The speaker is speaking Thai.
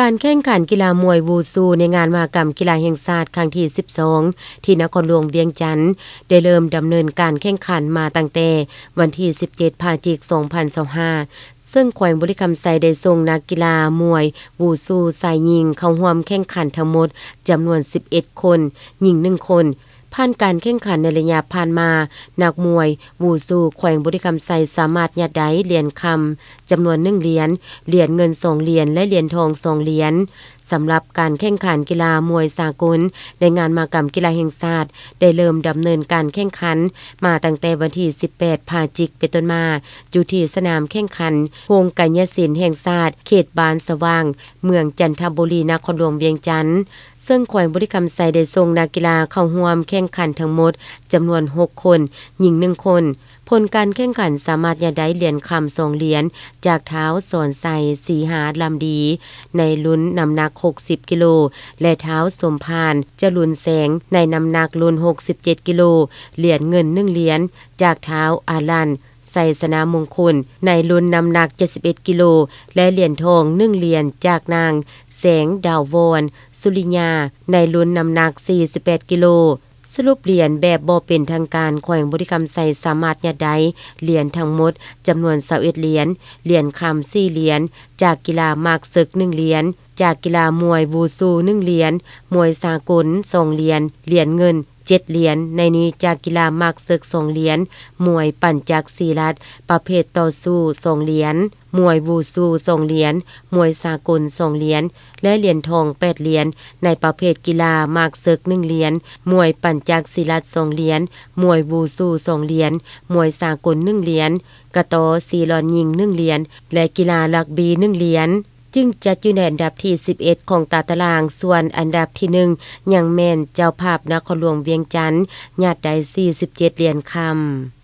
การแข่งขันกีฬามวยวูซูในงานมหกรรมกีฬาแห่งชาติครั้งที่ 12 ที่นครหลวงเวียงจันทน์ได้เริ่มดำเนินการแข่งขันมาตั้งแต่วันที่ 17 พฤศจิกายน 2025 ซึ่งแขวงบริคำไซได้ส่งนักกีฬามวยวูซูชายหญิงเข้าร่วมแข่งขันทั้งหมดจำนวน 11 คนหญิง 1 คนผ่านการแข่งขันในระยะผ่านมานักมวยวูซูแขวงบริคำไซสามารถยัดได้เหรียญคำจำนวน1เหรียญเงิน2เหรียญและเหรียญทอง2เหรียญสำหรับการแข่งขันกีฬามวยสากลในงานมหกรรมกีฬาแห่งชาติได้เริ่มดำเนินการแข่งขันมาตั้งแต่วันที่ 18 พฤศจิกายน เป็นต้นมาอยู่ที่สนามแข่งขันโรงกายศิลป์แห่งชาติเขตบานสว่างเมืองจันทบุรีนครหลวงเวียงจันทน์ซึ่งแขวงบริคำไซได้ส่งนักกีฬาเข้าร่วมแข่งขันทั้งหมดจำนวน6คนหญิง1คนผลการแข่งขันสามารถยัดได้เหรียญคำ2เหรียญจากเท้าสอนใสสีหาลำดีในรุ่นน้ำหนัก60กิโลและเท้าสมพานจรุนแสงในน้ำหนักรุ่น67กิโลเหรียญเงิน1เหรียญจากเท้าอาลันไสสนามงคลในรุ่นน้ำหนัก71กิโลและเหรียญทอง1เหรียญจากนางแสงดาววอนสุริยาในรุ่นน้ำหนัก48กิโลสรุปเหรียญแบบบ่เป็นทางการแขวงบริคำไซสามารถยัดได้เหรียญทั้งหมดจำนวน21เหรียญคำ4เหรียญจากกีฬามากศึก1เหรียญจากกีฬามวยวูซู1เหรียญมวยสากล2เหรียญเงิน7เหรียญในนี้จากกีฬามากศึก2เหรียญมวยปั่นจักร4รัฐประเภทต่อสู้2เหรียญมวยวูซู2เหรียญมวยสากล2เหรียญและเหรียญทอง8เหรียญในประเภทกีฬามากศึก1เหรียญมวยปั่นจักร4รัฐ2เหรียญมวยวูซู2เหรียญมวยสากล1เหรียญกระตอซีลอนยิง1เหรียญและกีฬารักบี1เหรียญจึงจัดอยู่ในอันดับที่11ของตารางส่วนอันดับที่1ยังแม่นเจ้าภาพนครหลวงเวียงจันทน์ญาติได้47เหรียญคำ